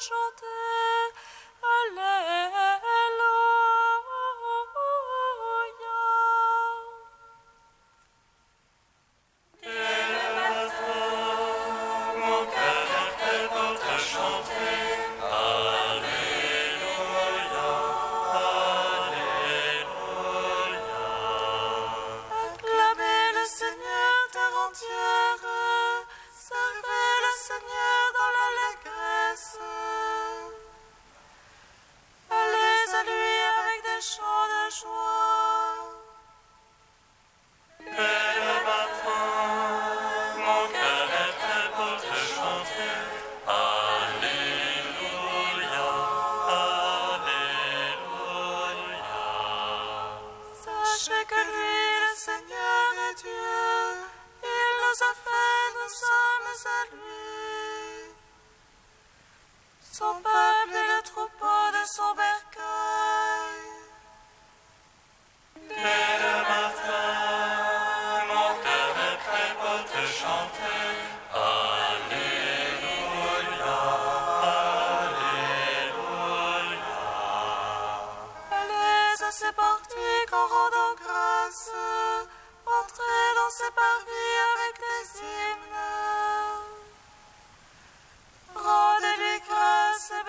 chanter. Alléluia. Mon cœur est prêt pour te chanter. Alléluia, Alléluia. Acclamez le Seigneur terre entière, servez le Seigneur dans l'allégresse. Allez à lui avec des chants de joie. Dès le matin, mon cœur est prêt pour te chanter. Alléluia, Alléluia. Sachez que lui, le Seigneur est Dieu. Il nous a fait, nous sommes à lui. Son peuple est le troupeau de son bercail. Dès le matin, mon cœur est prêt pour te chanter. Alléluia, Alléluia. Allez à ses portiques en rendant grâce. Entrez dans ses parvis avec des hymnes. Rendez-lui grâce et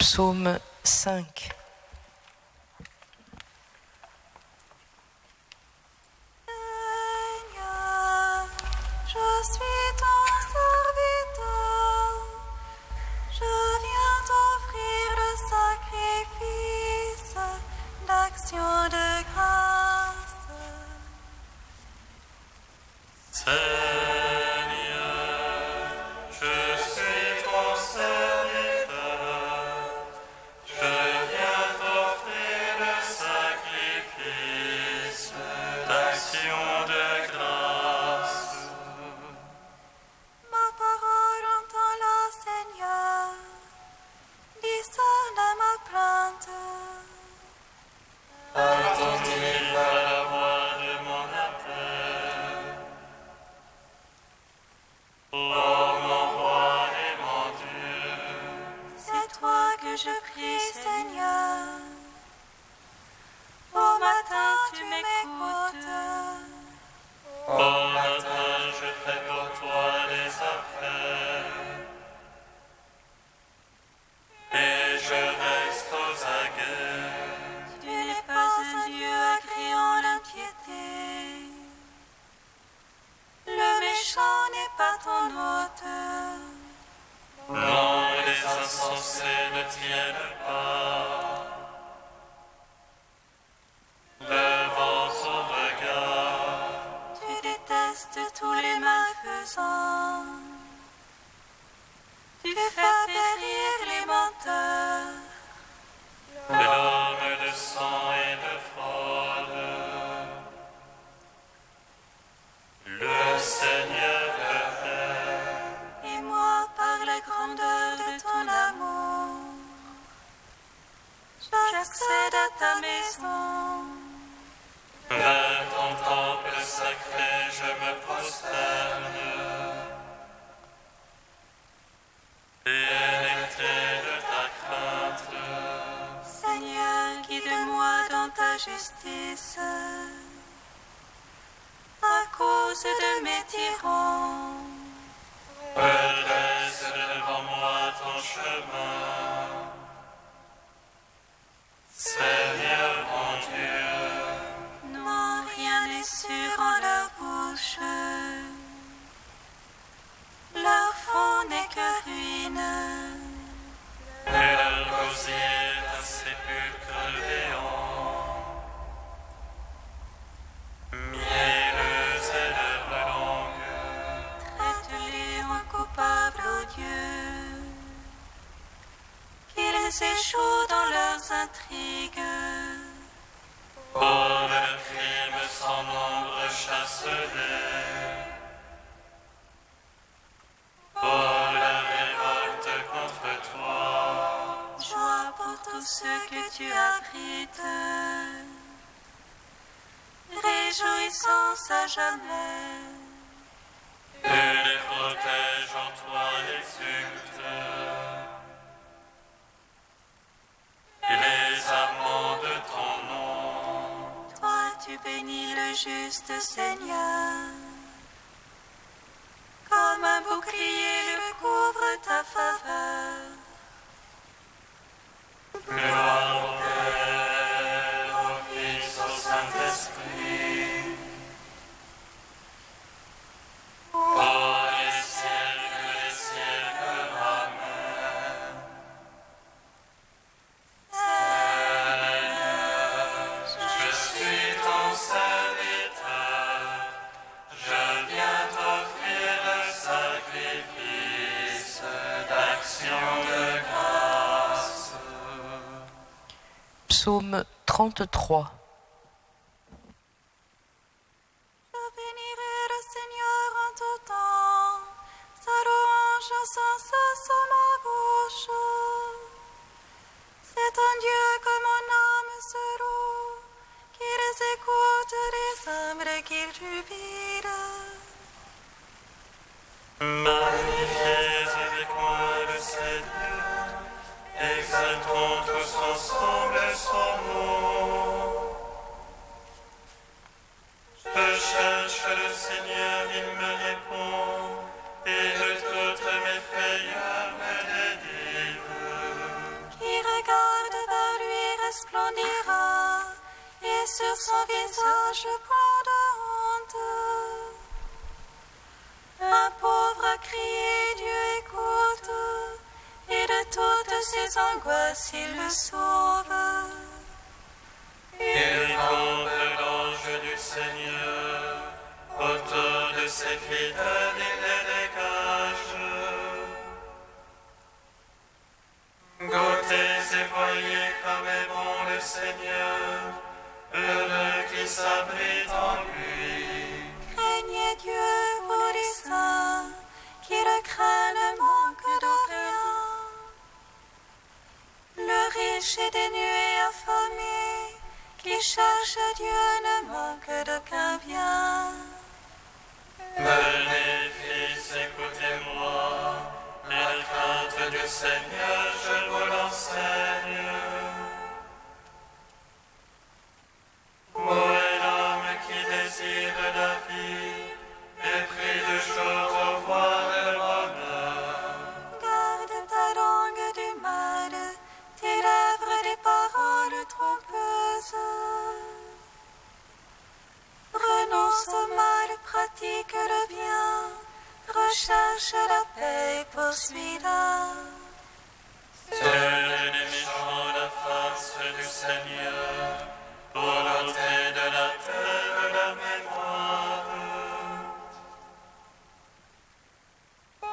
Psaume 5. Seigneur, je suis ton serviteur. Je viens t'offrir le sacrifice d'action de grâce. Seigneur, je suis ton serviteur. Je viens t'offrir le sacrifice d'action de grâce. Ma parole entends-la, Seigneur. Discerne ma plainte. Attentif à la voix de mon appel. Ô mon roi et mon Dieu, C'est toi que je prie, Seigneur. Au matin, tu m'écoutes. au matin je fais pour toi les affaires. Et je reste aux aguets. Tu n'es pas un Dieu agréant l'impiété. Le méchant n'est pas ton hôte. Non, les insensés ne tiennent pas devant ton regard. Tu détestes tous les malfaisants. Tu fais périr les menteurs. L'homme de sang et de fraude. Le Seigneur le fait. Et moi, par la grandeur de ton amour, j'accède à ta maison. Vers ton temple sacré, je me prosterne. Pénétré de ta crainte, Seigneur, guide-moi dans ta justice. À cause de mes tyrans, redresse devant moi ton chemin. Seigneur mon Dieu, non, rien n'est sûr en leur bouche. Leur fond n'est que ruine. et leur gosier est un sépulcre béant. Mielleuse est leur langue, Traite-les en coupables, ô Dieu. Qu'ils échouent dans leurs intrigues. pour le crime sans nombre chasse-les. Pour la révolte contre toi, Joie pour tous ceux que tu abrites. Réjouissance à jamais. tu les protèges en toi exulte. Et les amants de ton nom, Toi, tu bénis le juste Seigneur. Comme un bouclier recouvre ta faveur. gloire au Père, au Fils, au Saint-Esprit. Pour les siècles, Amen. Je suis ton serviteur, je viens t'offrir le sacrifice d'action de grâce. Psaume 33. Je bénirai le Seigneur en tout temps. Sa louange sans cesse à ma bouche. C'est un Dieu que mon âme se loue, qui les écoute, les humbles qu'il jubile. Magnifiez avec moi le Seigneur, exaltons tous ensemble son nom. Je cherche le Seigneur, il me répond, et de toutes mes frayeurs me délivre. Qui sur son visage point de honte. Un pauvre a crié, Dieu écoute, et de toutes ses angoisses il le sauve. Il comble l'ange du Seigneur, autour de ses fidèles il les dégage. Goûtez et voyez comme est bon le Seigneur, heureux qui s'abrite en lui. Craignez Dieu, vous les saints, qui le craignent ne manque de rien. Le riche et dénué affamé, qui cherche Dieu ne manque d'aucun bien. Venez, fils, écoutez-moi, la crainte du Seigneur, je vous l'enseigne. Où est l'homme qui désire la vie, et prie de jour au voir le bonheur? Garde ta langue du mal, tes lèvres des paroles trompeuses. Renonce au mal, pratique le bien, recherche la paix et poursuis-la. Seuls les méchants la face du Seigneur, pour l'ôter de la terre la mémoire.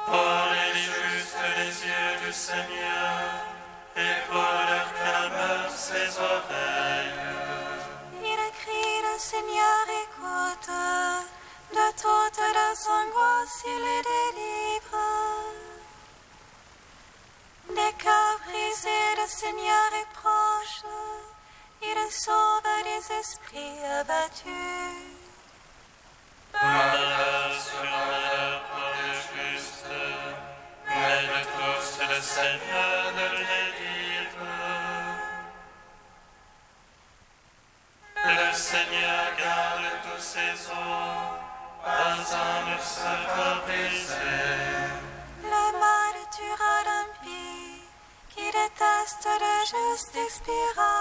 Pour les justes les yeux du Seigneur, et pour leur clameur ses oreilles. Il crie, le Seigneur écoute, de toutes leurs angoisses il les délivre. Des cœurs brisés, le Seigneur est proche, il sauve les esprits abattus. Malheur sur malheur pour les justes, mais de tous le Seigneur le délivre. Le Seigneur garde tous ses eaux, pas un ne sera brisé. Le mal tuera l'impie, qui déteste le juste expira.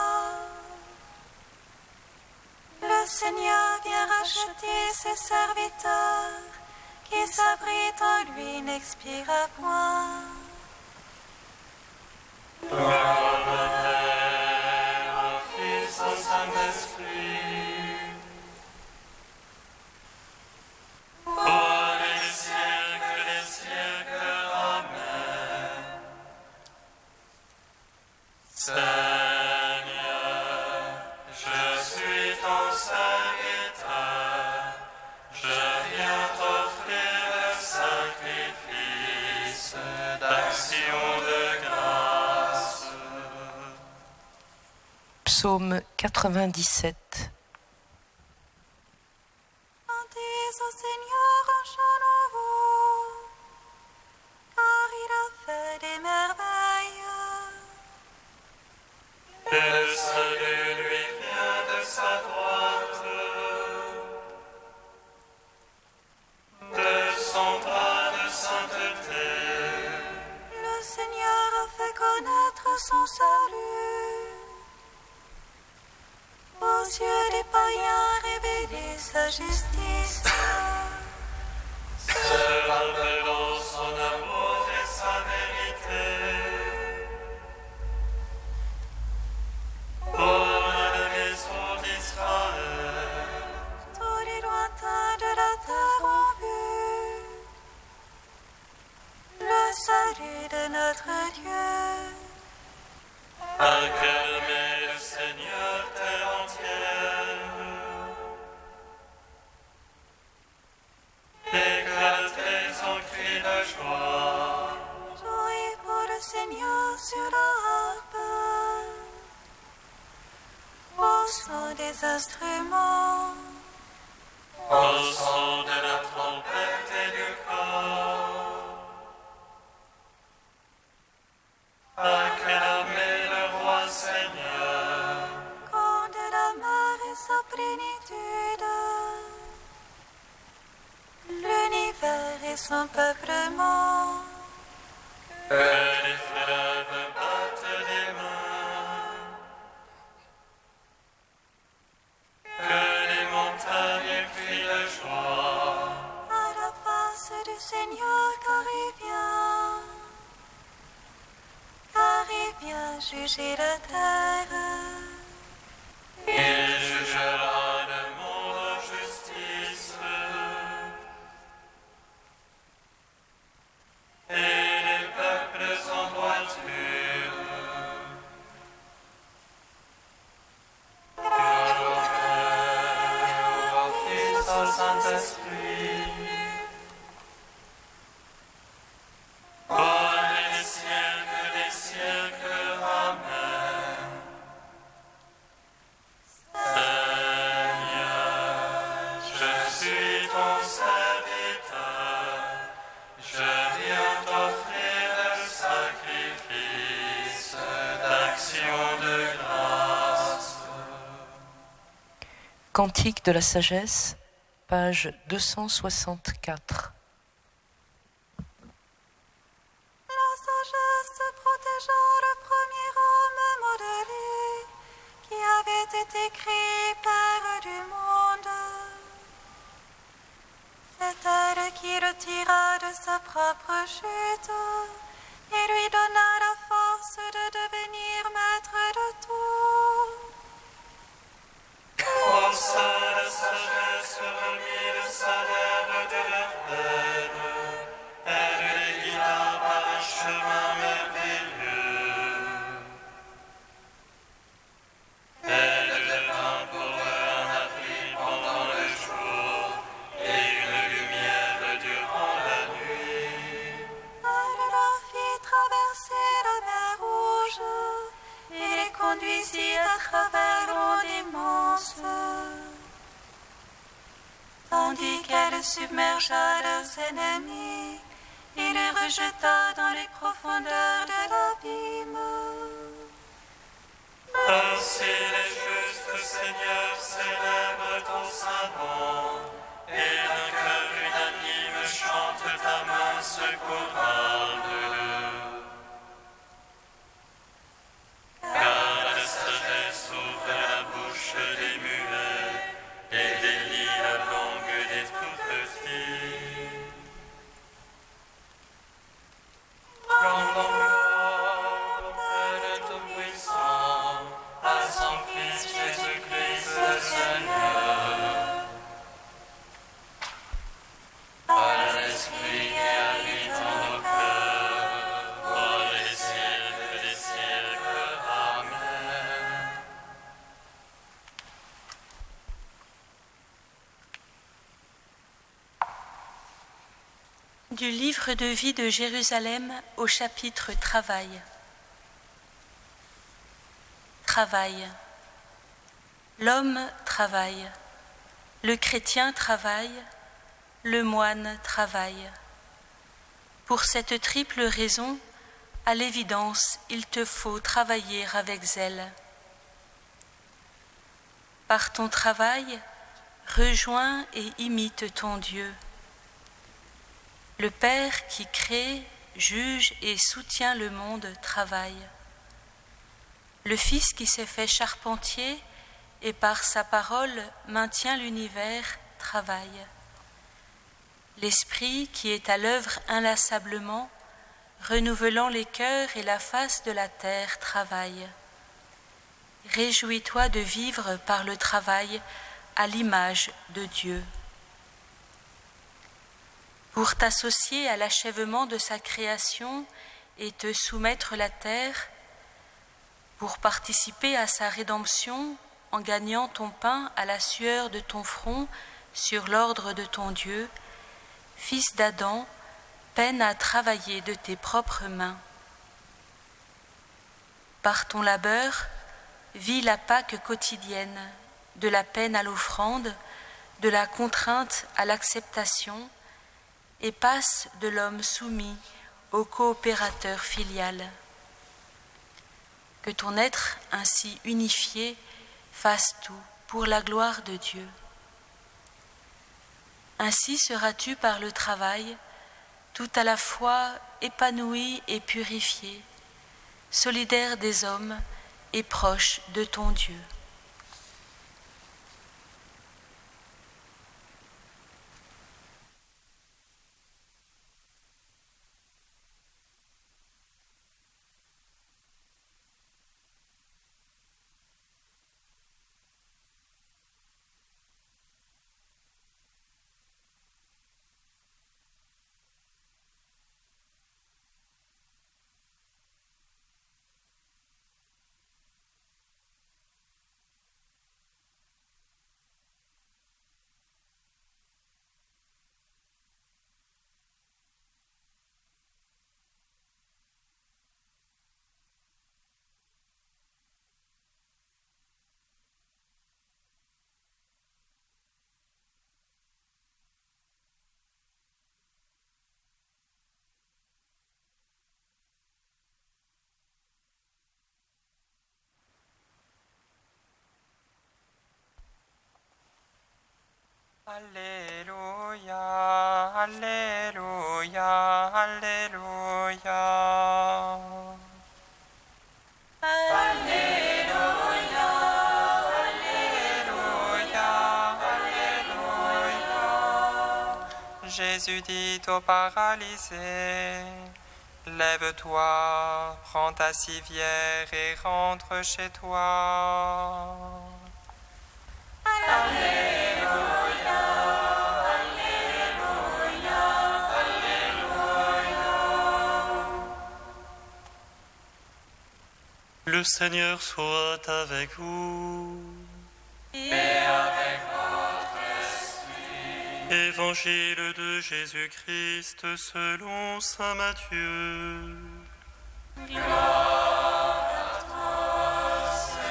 Le Seigneur vient racheter ses serviteurs, qui s'abritent en lui n'expira point. Gloire au Père, au Fils, au Saint-Esprit, pour les siècles, Amen. Seigneur, je suis ton serviteur, je viens t'offrir le sacrifice d'action de grâce. Psaume 97. Chantez au Seigneur un chant nouveau, car il a fait des merveilles. Le salut lui vient de sa droite, de son bras de sainteté. Le Seigneur a fait connaître son salut. Aux yeux des païens révéler sa justice. Se révélant son amour et sa vérité. Pour la maison d'Israël, Tous les lointains de la terre ont vu le salut de notre Dieu. acclamez le Seigneur terre entière. Éclatez en cris de joie. Jouez pour le Seigneur sur la harpe, au son des instruments. Au son de la trompette et du cor, acclamez le roi Seigneur. Quand de la mer et sa plénitude, l'univers et son peuplement. Que les fleuves battent des mains. juger la terre. Il jugera le monde en justice. Et les peuples en droiture. Gloire au Père, au Fils, au Saint-Esprit. Pour les siècles des siècles. Amen. Seigneur, je suis ton serviteur. Je viens t'offrir le sacrifice d'action de grâce. Cantique de la sagesse, page 264. La sagesse protégeant le premier homme modelé, qui avait été créé Père du monde. C'est elle qui le tira de sa propre chute et lui donna la force de devenir maître de tout. Au sein de sagesse remit le salaire de leur peine. Elle les guida par un chemin merveilleux. Elle devint pour eux un abri pendant le jour et une lumière durant la nuit. Elle leur fit traverser la mer Rouge et les conduisit à travers l'onde immense. Tandis qu'elle submergea leurs ennemis et les rejeta dans les profondeurs de l'abîme. Ainsi les justes seigneurs célèbrent ton saint nom, et d'un cœur unanime chante ta main secourable. Car la sagesse ouvre la bouche des muets et délie la langue des tout petits. Rendons gloire au Père Tout-Puissant, à son Fils Jésus-Christ le Seigneur, à l'Esprit qui habite en nos cœurs, pour les siècles des siècles. Amen. Du livre de vie de Jérusalem au chapitre Travail. Travail. L'homme travaille, le chrétien travaille, le moine travaille. Pour cette triple raison, à l'évidence, il te faut travailler avec zèle. Par ton travail, rejoins et imite ton Dieu. Le Père qui crée, juge et soutient le monde travaille. Le Fils qui s'est fait charpentier et par sa parole maintient l'univers travaille. L'Esprit qui est à l'œuvre inlassablement, renouvelant les cœurs et la face de la terre travaille. Réjouis-toi de vivre par le travail à l'image de Dieu. Pour t'associer à l'achèvement de sa création et te soumettre la terre, pour participer à sa rédemption en gagnant ton pain à la sueur de ton front sur l'ordre de ton Dieu, fils d'Adam, peine à travailler de tes propres mains. Par ton labeur, vis la Pâque quotidienne, de la peine à l'offrande, de la contrainte à l'acceptation, et passe de l'homme soumis au coopérateur filial. Que ton être ainsi unifié fasse tout pour la gloire de Dieu. Ainsi seras-tu par le travail tout à la fois épanoui et purifié, solidaire des hommes et proche de ton Dieu. Alléluia, Alléluia, Alléluia. Alléluia, Alléluia, Alléluia. Jésus dit au paralysé, lève-toi, prends ta civière et rentre chez toi. Alléluia, Alléluia, Alléluia. Le Seigneur soit avec vous. Et avec votre esprit. Évangile de Jésus-Christ selon saint Matthieu. Gloire à toi, Seigneur.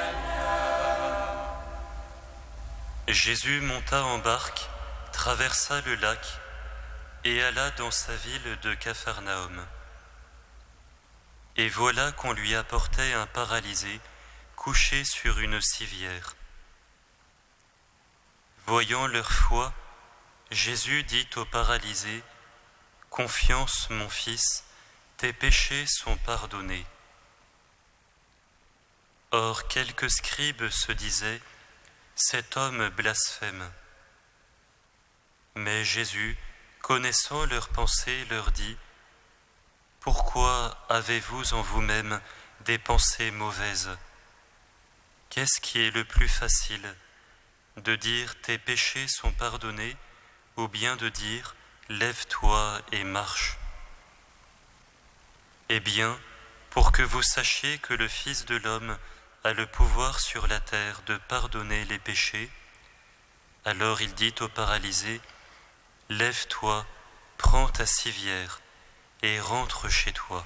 Jésus monta en barque, traversa le lac et alla dans sa ville de Capharnaüm. Et voilà qu'on lui apportait un paralysé couché sur une civière. Voyant leur foi, Jésus dit au paralysé, « Confiance, mon fils, tes péchés sont pardonnés. » Or, quelques scribes se disaient, « Cet homme blasphème. » Mais Jésus, connaissant leurs pensées, leur dit, « Pourquoi avez-vous en vous-même des pensées mauvaises ? Qu'est-ce qui est le plus facile, de dire tes péchés sont pardonnés, ou bien de dire lève-toi et marche ? Eh bien, pour que vous sachiez que le Fils de l'homme a le pouvoir sur la terre de pardonner les péchés, alors il dit au paralysé, lève-toi, prends ta civière et rentre chez toi.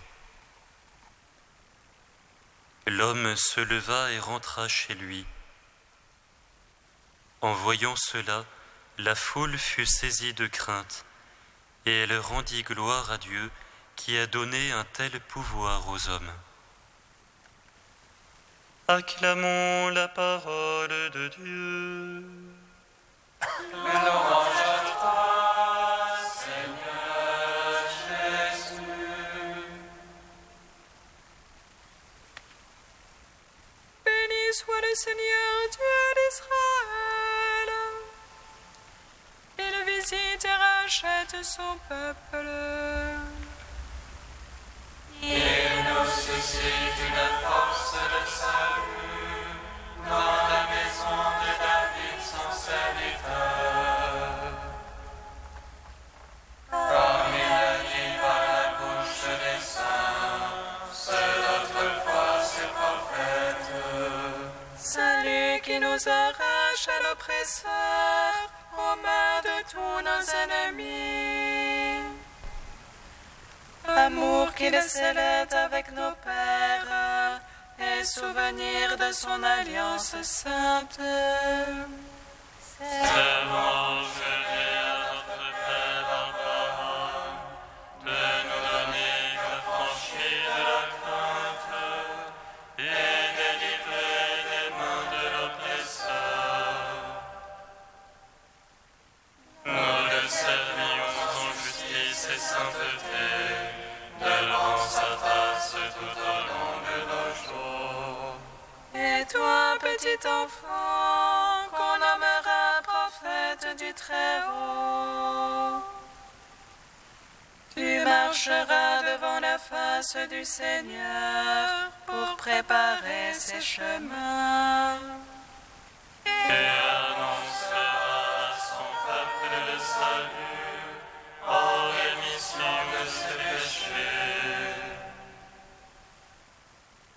L'homme se leva et rentra chez lui. En voyant cela, la foule fut saisie de crainte, et elle rendit gloire à Dieu qui a donné un tel pouvoir aux hommes. Acclamons la parole de Dieu. Louange à toi, Seigneur Jésus. Béni soit le Seigneur Dieu d'Israël. Il visite et rachète son peuple. Il nous suscite une force de salut dans la maison de David, son serviteur. Comme il l'a dit par la bouche des saints, ceux d'autrefois ses prophètes. Celui qui nous arrache à l'oppresseur, aux mains de tous nos ennemis. Amour qu'il scellait avec nos pères, et souvenir de son alliance sainte. Serment juré à notre Père Abraham, de nous donner l'affranchie de la crainte et délivrer des mains de l'oppresseur. Nous le servions en justice et sainteté, devant sa face tout au long de nos jours. Et toi, petit enfant, qu'on nommera prophète du Très-Haut, tu marcheras devant la face du Seigneur pour préparer ses chemins. Et annoncera à son peuple le salut, en rémission de ses péchés.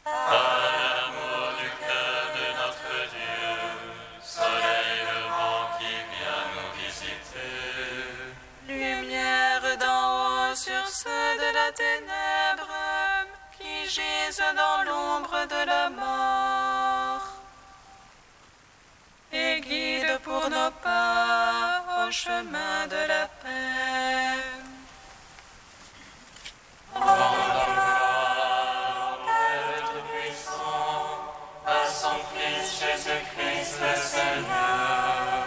À l'amour du cœur de notre Dieu, soleil levant qui vient nous visiter. Lumière d'en haut sur ceux de la ténèbre qui gisent dans l'ombre de la mort. Et guide pour nos pas au chemin de la paix. À son Fils Jésus-Christ le Seigneur.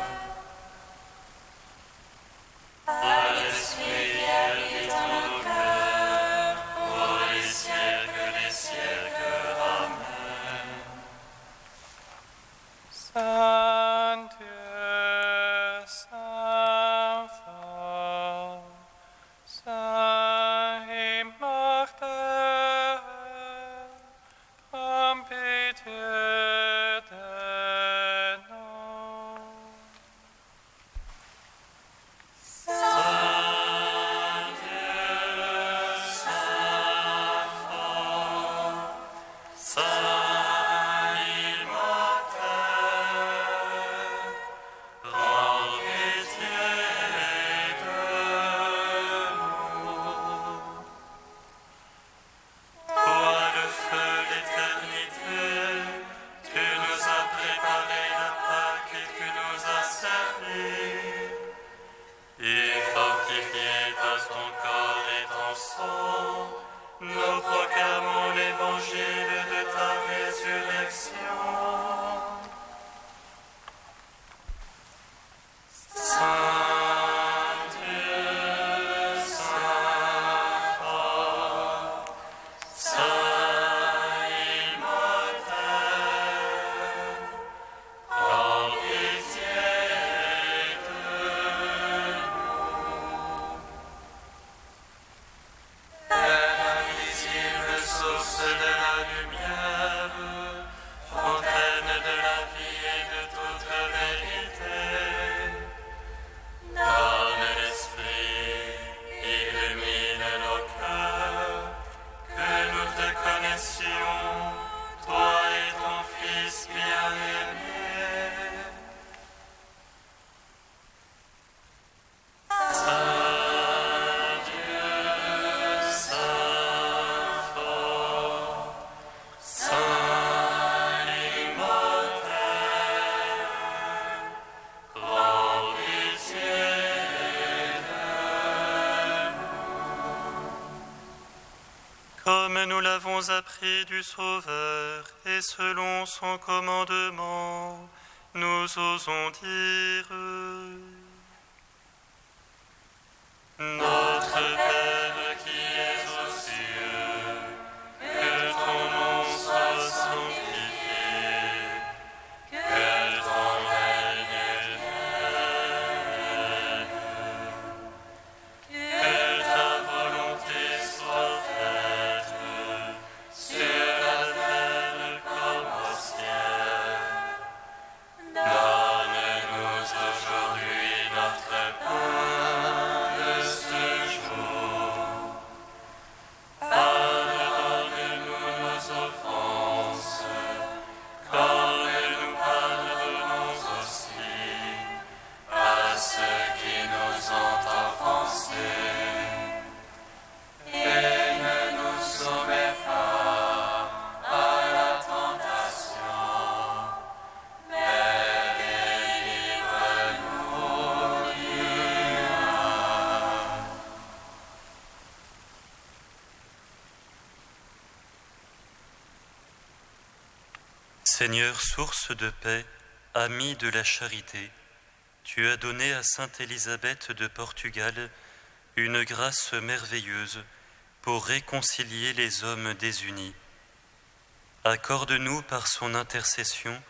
nous proclamons l'évangile de ta résurrection. Saint Dieu, Saint fort, Saint immortel, prends pitié de nous. Père invisible, source de la lumière, fontaine de la vie et de toute vérité, donne l'esprit, illumine nos cœurs, que nous te connaissions, toi et ton Fils bien-aimé. Saint Dieu, Saint fort, Saint immortel, prends pitié de nous. Comme nous l'avons appris du Sauveur et selon son commandement, nous osons dire: Notre Père qui es aux cieux, que ton nom soit sanctifié, que ton règne vienne, que ta volonté soit faite sur la terre comme au ciel. Donne-nous aujourd'hui notre pain de ce jour. Pardonne-nous nos offenses, comme nous pardonnons aussi à ceux qui nous ont offensés. Et ne nous soumets pas à la tentation, mais délivre-nous du mal. Seigneur, source de paix, ami de la charité, tu as donné à sainte Élisabeth de Portugal une grâce merveilleuse pour réconcilier les hommes désunis. Accorde-nous par son intercession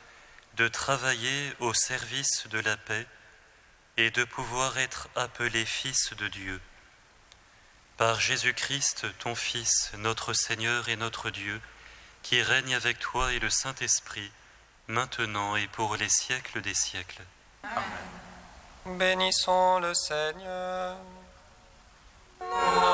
de travailler au service de la paix et de pouvoir être appelés fils de Dieu. Par Jésus-Christ, ton Fils, notre Seigneur et notre Dieu, qui règne avec toi et le Saint-Esprit, maintenant et pour les siècles des siècles. Bénissons le Seigneur. Nous